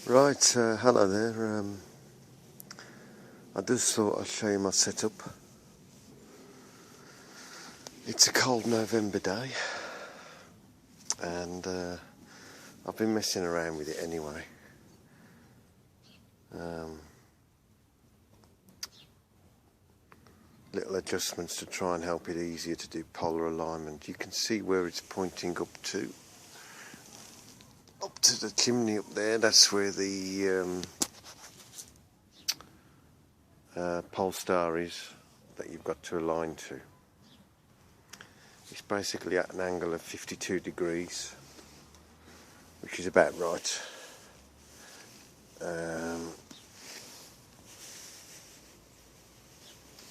Right, hello there. I just thought I'd show you my setup. It's a cold November day, and I've been messing around with it anyway. Little adjustments to try and help it easier to do polar alignment. You can see where it's pointing up to the chimney up there. That's where the pole star is that you've got to align to. It's basically at an angle of 52 degrees, which is about right.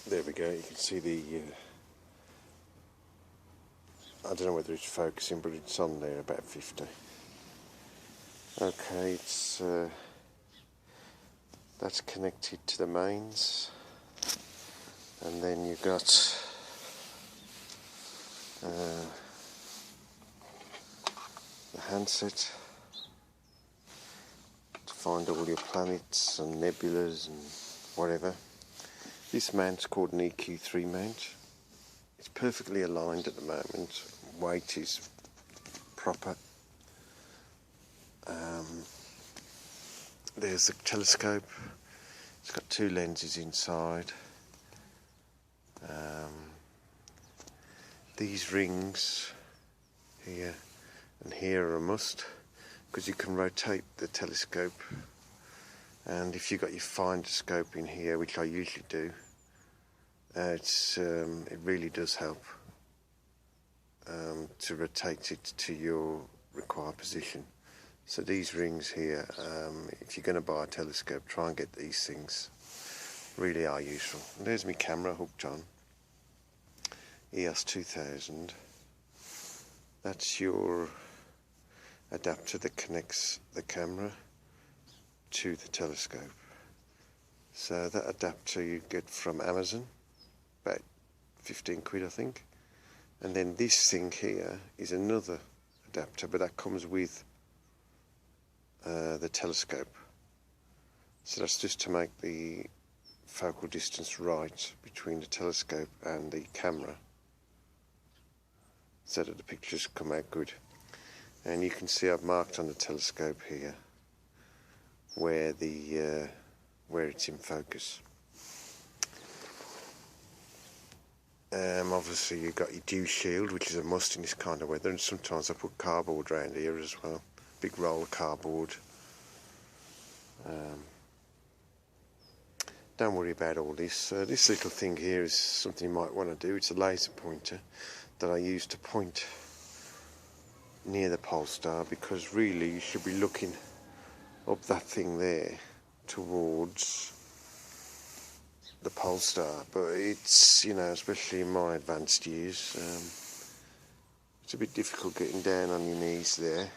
There we go, you can see the I don't know whether it's focusing, but it's on there about 50. Okay, it's that's connected to the mains, and then you've got the handset to find all your planets and nebulas and whatever. This mount's called an EQ3 mount. It's perfectly aligned at the moment. Weight is proper. There's the telescope. It's got two lenses inside. These rings here and here are a must, because you can rotate the telescope, and if you've got your finder scope in here, which I usually do, it really does help to rotate it to your required position. So these rings here, if you're going to buy a telescope, try and get these things. Really are useful. And there's my camera hooked on. EOS 2000. That's your adapter that connects the camera to the telescope. So that adapter you get from Amazon, about 15 quid I think. And then this thing here is another adapter, but that comes with the telescope. So that's just to make the focal distance right between the telescope and the camera, so that the pictures come out good. And you can see I've marked on the telescope here where it's in focus. Obviously you've got your dew shield, which is a must in this kind of weather, and sometimes I put cardboard around here as well, big roll of cardboard. Don't worry about all this. This little thing here is something you might want to do. It's a laser pointer that I use to point near the pole star, because really you should be looking up that thing there towards the pole star. But it's, you know, especially in my advanced years, it's a bit difficult getting down on your knees there,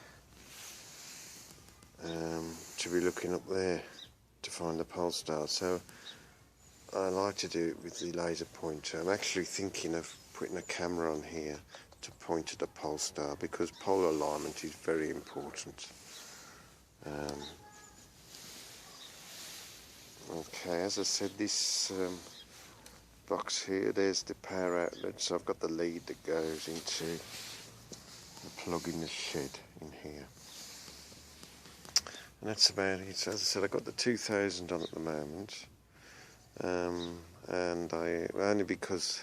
to be looking up there to find the pole star. So I like to do it with the laser pointer. I'm actually thinking of putting a camera on here to point at the pole star, because polar alignment is very important. Okay, as I said, this box here, there's the power outlet, so I've got the lead that goes into the plug in the shed in here. And that's about it. So as I said, I've got the 2000 on at the moment, and only because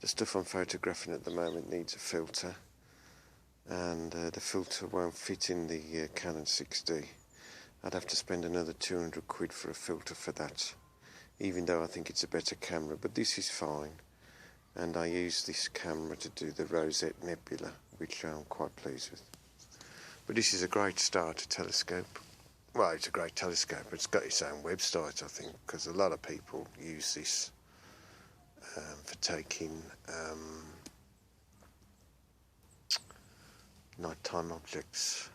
the stuff I'm photographing at the moment needs a filter, and the filter won't fit in the Canon 6D. I'd have to spend another 200 quid for a filter for that, even though I think it's a better camera. But this is fine, and I use this camera to do the Rosette Nebula, which I'm quite pleased with. But this is a great starter telescope. Well, it's a great telescope. It's got its own website, I think, because a lot of people use this for taking nighttime objects.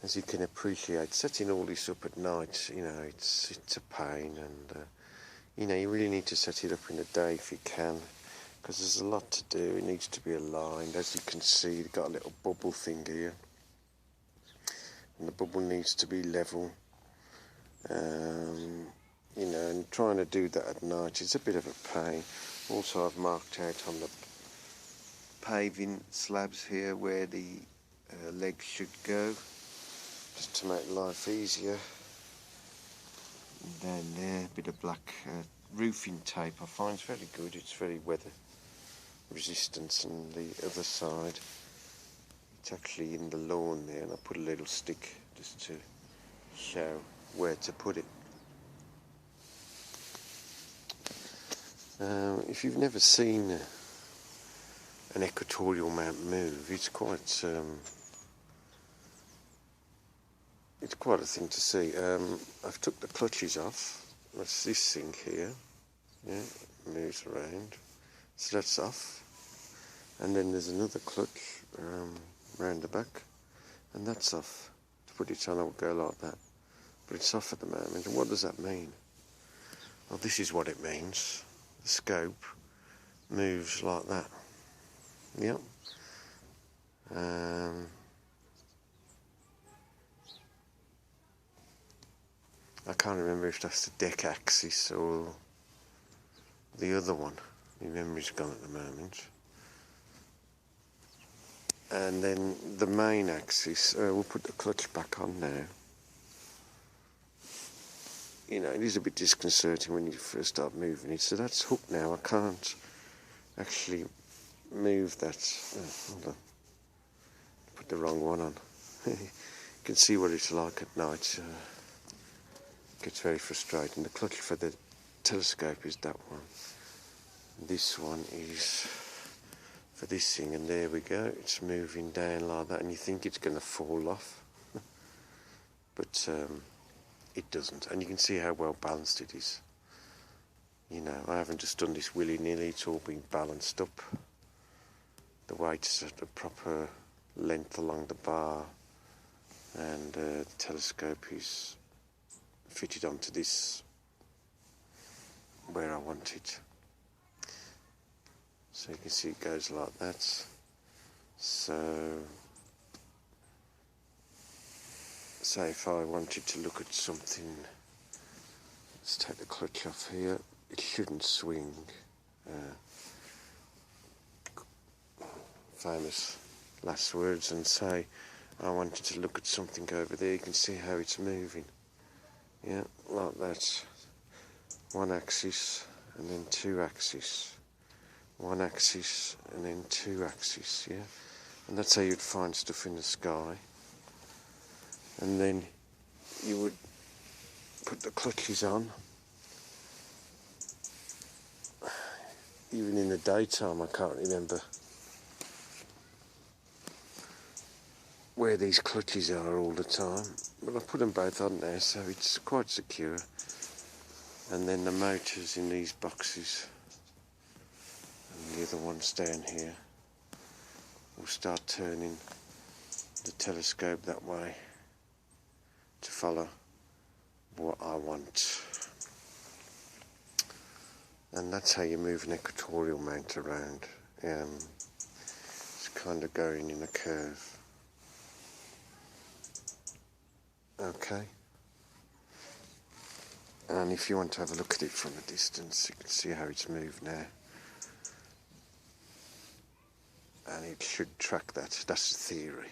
As you can appreciate, setting all this up at night, you know, it's a pain, and you know, you really need to set it up in the day if you can, because there's a lot to do. It needs to be aligned. As you can see, you've got a little bubble thing here. and the bubble needs to be level. You know, and trying to do that at night is a bit of a pain. Also, I've marked out on the paving slabs here where the legs should go, just to make life easier. And down there, a bit of black roofing tape I find very good. It's very weather resistant. And the other side, it's actually in the lawn there, and I put a little stick just to show where to put it. If you've never seen an equatorial mount move, it's quite a thing to see. I've took the clutches off. That's this thing here. Yeah, it moves around. So that's off. And then there's another clutch round the back, and that's off. To put it on, it will go like that. But it's off at the moment. And what does that mean? Well, this is what it means. The scope moves like that. Yep. I can't remember if that's the deck axis or the other one. My memory's gone at the moment. And then the main axis, we'll put the clutch back on now. You know, it is a bit disconcerting when you first start moving it. So that's hooked now. I can't actually move that. Oh, hold on. Put the wrong one on. You can see what it's like at night. It gets very frustrating. The clutch for the telescope is that one. This one is for this thing, and there we go. It's moving down like that, and you think it's going to fall off. But it doesn't, and you can see how well balanced it is. You know, I haven't just done this willy-nilly, it's all been balanced up. The weight's at a proper length along the bar, and the telescope is fitted onto this where I want it. So you can see it goes like that. So say if I wanted to look at something, let's take the clutch off here, it shouldn't swing. Famous last words. And say I wanted to look at something over there, you can see how it's moving. Yeah, like that. One axis and then two axis. One axis and then two axis, yeah. And that's how you'd find stuff in the sky. And then you would put the clutches on. Even in the daytime, I can't remember where these clutches are all the time. But I put them both on there, so it's quite secure. And then the motors in these boxes, and the other ones down here, will start turning the telescope that way to follow what I want. And that's how you move an equatorial mount around. It's kind of going in a curve. Okay. And if you want to have a look at it from a distance, you can see how it's moved now. And it should track that. That's the theory.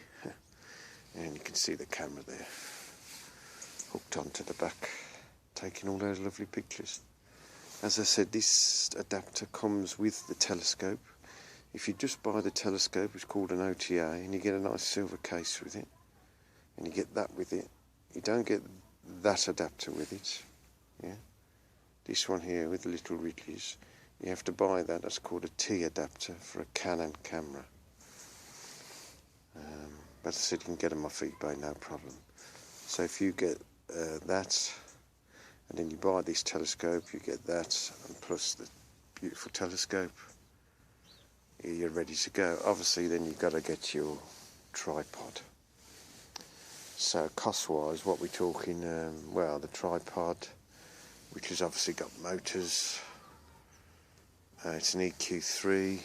And you can see the camera there, hooked onto the back, taking all those lovely pictures. As I said, this adapter comes with the telescope. If you just buy the telescope, it's called an OTA, and you get a nice silver case with it, and you get that with it. You don't get that adapter with it. Yeah, this one here with the little Ridleys, you have to buy that. That's called a T adapter for a Canon camera. But as I said, you can get them off eBay, no problem. So if you get that, and then you buy this telescope, you get that, and plus the beautiful telescope, you're ready to go. Obviously, then you've got to get your tripod. So cost-wise, what we're talking, well, the tripod, which has obviously got motors, it's an EQ3,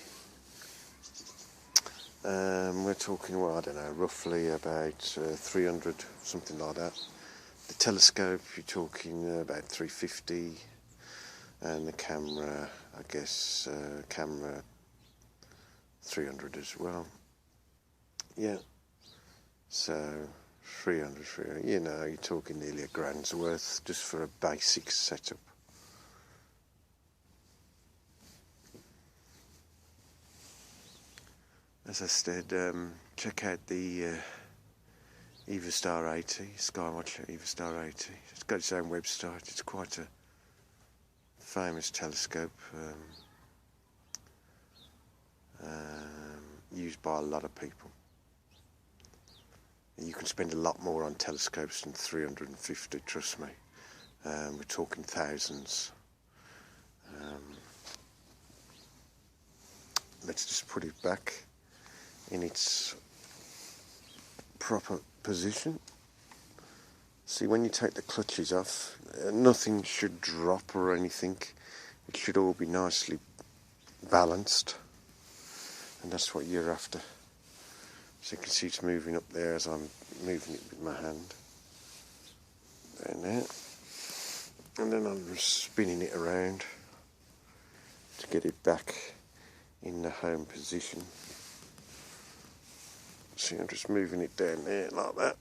We're talking, well, I don't know, roughly about 300, something like that. The telescope, you're talking about 350, and the camera, I guess, camera 300 as well. Yeah, so 300, you know, you're talking nearly a grand's worth just for a basic setup. As I said, check out the EvaStar 80, Skywatcher EvaStar 80. It's got its own website. It's quite a famous telescope, used by a lot of people. You can spend a lot more on telescopes than 350, trust me. We're talking thousands. Let's just put it back in its proper position. See, when you take the clutches off, nothing should drop or anything. It should all be nicely balanced, and that's what you're after. So you can see it's moving up there as I'm moving it with my hand. Down there. And then I'm just spinning it around to get it back in the home position. See, I'm just moving it down there like that.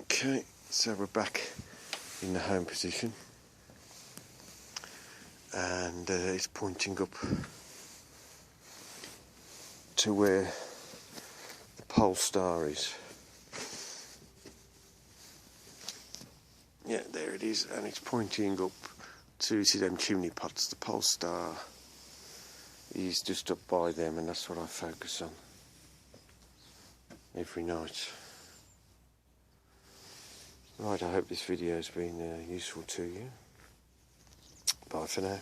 Okay, so we're back in the home position, and it's pointing up to where the pole star is. Yeah, there it is, and it's pointing up to, see them chimney pots, the pole star is just up by them, and that's what I focus on every night. Right, I hope this video has been useful to you. Bye for now.